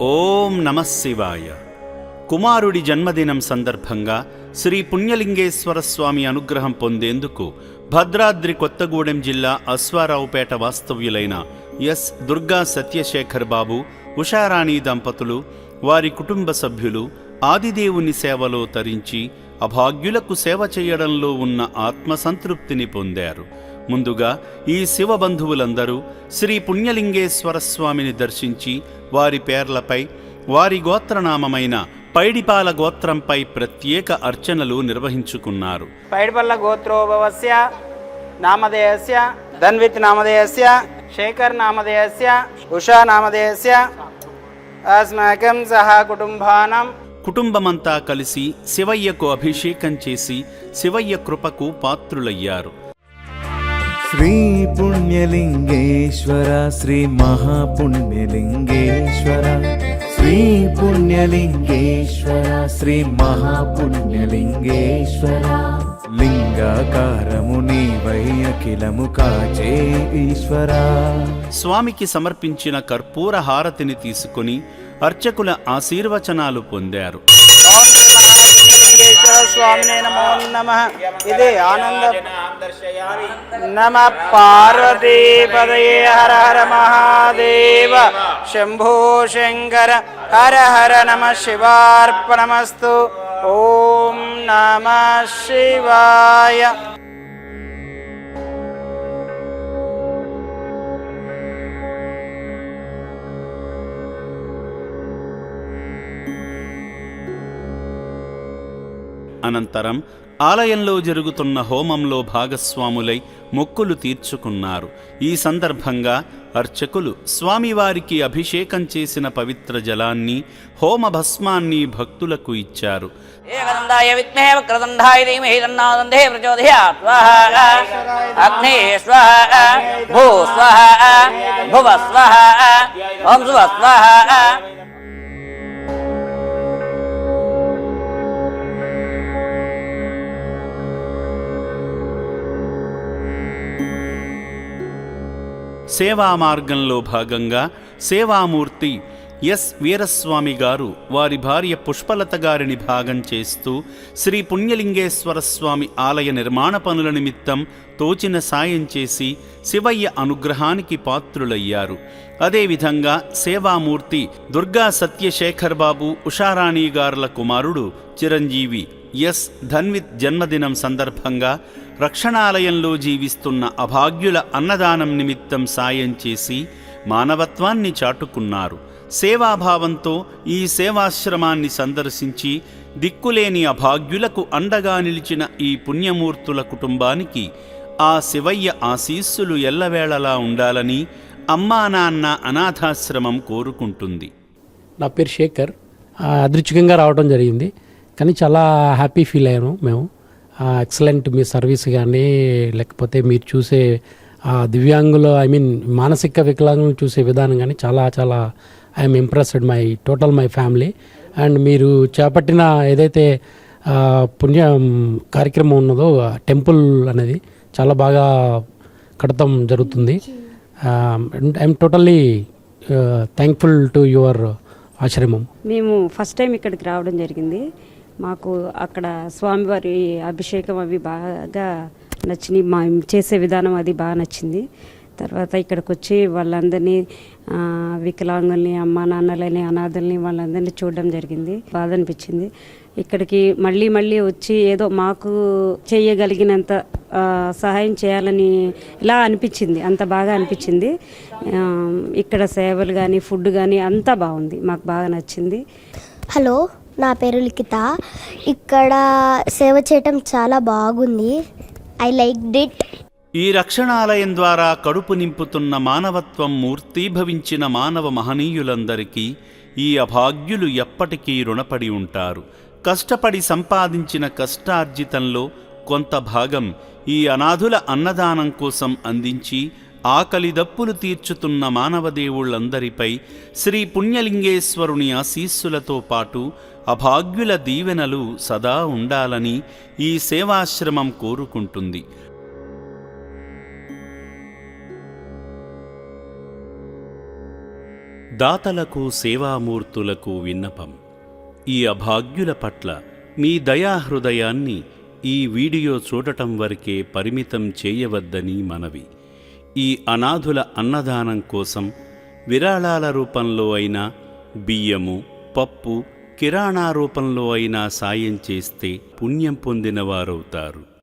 ఓం నమః శివాయ. కుమారుడి జన్మదినం సందర్భంగా శ్రీ పుణ్యలింగేశ్వర స్వామి అనుగ్రహం పొందేందుకు భద్రాద్రి కొత్తగూడెం జిల్లా అశ్వారావుపేట వాస్తవ్యులైన ఎస్ దుర్గా సత్యశేఖర్ బాబు, ఉషారాణి దంపతులు, వారి కుటుంబ సభ్యులు ఆదిదేవుని సేవలో తరించి అభాగ్యులకు సేవ చేయడంలో ఉన్న ఆత్మసంతృప్తిని పొందారు. ముందుగా ఈ శివబంధువులందరూ శ్రీ పుణ్యలింగేశ్వర స్వామిని దర్శించి వారి పేర్లపై, వారి గోత్రనామమైన పైడిపాల గోత్రంపై ప్రత్యేక అర్చనలు నిర్వహించుకున్నారు. పైడిపల్ల గోత్రోభవస్య నామధేయస్య ధన్విత్ నామధేయస్య శేఖర్ నామధేయస్య ఉషా నామధేయస్య అస్మాకం సహా కుటుంబానం. కుటుంబమంతా కలిసి శివయ్యకు అభిషేకం చేసి శివయ్య కృపకు పాత్రులయ్యారు. శ్రీ పుణ్యలింగేశ్వర శ్రీ మహాపుణ్యలింగేశ్వర, శ్రీ పుణ్యలింగేశ్వర శ్రీ మహాపుణ్యలింగేశ్వర, లింగాకారము నీవై అఖిలము కాచే ఈశ్వర. స్వామికి సమర్పించిన కర్పూర హారతిని తీసుకుని అర్చకుల ఆశీర్వచనాలు పొందారు. ఓం శ్రీ మహాపుణ్యలింగేశ్వర స్వామినే నమో నమః. ఇది ఆనంద నమ పార్వతీపదయే. హర హర మహాదేవ శంభో శంకర. హర హర నమ శివార్పణమస్తు. ఓం నమ శివాయ. అనంతరం ఆలయంలో జరుగుతున్న హోమంలో భాగస్వాములై మొక్కులు తీర్చుకున్నారు. ఈ సందర్భంగా అర్చకులు స్వామివారికి అభిషేకం చేసిన పవిత్ర జలాన్ని, హోమ భస్మాన్ని భక్తులకు ఇచ్చారు. ఏకదండాయ విద్మహే వక్రతుండాయ ధీమహి తన్నో ప్రచోదయాత్. స్వాహా అగ్నే స్వాహా భూ స్వాహా భువ స్వాహా ఓం శుభ స్వాహా. సేవా మార్గంలో భాగంగా సేవామూర్తి ఎస్ వీరస్వామి గారు వారి భార్య పుష్పలత గారిని భాగం చేస్తూ శ్రీ పుణ్యలింగేశ్వర స్వామి ఆలయ నిర్మాణ పనుల నిమిత్తం తోచిన సాయం చేసి శివయ్య అనుగ్రహానికి పాత్రులయ్యారు. అదేవిధంగా సేవామూర్తి దుర్గా సత్యశేఖర్ బాబు, ఉషారాణి గారుల కుమారుడు చిరంజీవి ఎస్ ధన్విత్ జన్మదినం సందర్భంగా రక్షణాలయంలో జీవిస్తున్న అభాగ్యుల అన్నదానం నిమిత్తం సాయం చేసి మానవత్వాన్ని చాటుకున్నారు. సేవాభావంతో ఈ సేవాశ్రమాన్ని సందర్శించి దిక్కులేని అభాగ్యులకు అండగా నిలిచిన ఈ పుణ్యమూర్తుల కుటుంబానికి ఆ శివయ్య ఆశీస్సులు ఎల్లవేళలా ఉండాలని అమ్మా నాన్న అనాథాశ్రమం కోరుకుంటుంది. నా పేరు శేఖర్. అదృచ్ఛికంగా రావడం జరిగింది, కానీ చాలా హ్యాపీ ఫీల్ అయ్యాను మేము. ఎక్సలెంట్ మీ సర్వీస్ కానీ, లేకపోతే మీరు చూసే దివ్యాంగుల మానసిక వికలాంగులను చూసే విధానం కానీ చాలా చాలా I'm impressed my family. And మీరు చేపట్టిన ఏదైతే పుణ్య కార్యక్రమం ఉన్నదో టెంపుల్ అనేది చాలా బాగా కడతాం జరుగుతుంది. I'm totally thankful to your ఆశ్రమం. మేము ఫస్ట్ టైం ఇక్కడికి రావడం జరిగింది. మాకు అక్కడ స్వామివారి అభిషేకం అవి బాగా నచ్చినాయి. మా చేసే విధానం అది బాగా నచ్చింది. తర్వాత ఇక్కడికి వచ్చి వాళ్ళందరినీ వికలాంగుల్ని, అమ్మా నాన్నలని, అనాథల్ని వాళ్ళందరినీ చూడడం జరిగింది. బాధ అనిపించింది. ఇక్కడికి మళ్ళీ మళ్ళీ వచ్చి ఏదో మాకు చేయగలిగినంత సహాయం చేయాలని ఇలా అనిపించింది. అంత బాగా అనిపించింది. ఇక్కడ సేవలు కానీ, ఫుడ్ కానీ అంతా బాగుంది. మాకు బాగా నచ్చింది. హలో, నా పేరు లిఖిత. ఇక్కడ సేవ చేయటం చాలా బాగుంది. I like it. ఈ రక్షణాలయం ద్వారా కడుపు నింపుతున్న మానవత్వం మూర్తీభవించిన మానవ మహనీయులందరికీ ఈ అభాగ్యులు ఎప్పటికీ రుణపడి ఉంటారు. కష్టపడి సంపాదించిన కష్టార్జితంలో కొంత భాగం ఈ అనాథుల అన్నదానం కోసం అందించి ఆకలి దప్పులు తీర్చుతున్న మానవదేవుళ్లందరిపై శ్రీ పుణ్యలింగేశ్వరుని ఆశీస్సులతో పాటు అభాగ్యుల దీవెనలు సదా ఉండాలని ఈ సేవాశ్రమం కోరుకుంటుంది. దాతలకు సేవామూర్తులకు విన్నపం. ఈ అభాగ్యుల పట్ల మీ దయాహృదయాన్ని ఈ వీడియో చూడటం వరకే పరిమితం చేయవద్దని మనవి. ఈ అనాథుల అన్నదానం కోసం విరాళాల రూపంలో అయినా, బియ్యము, పప్పు, కిరాణా రూపంలో అయినా సాయం చేస్తే పుణ్యం పొందినవారవుతారు.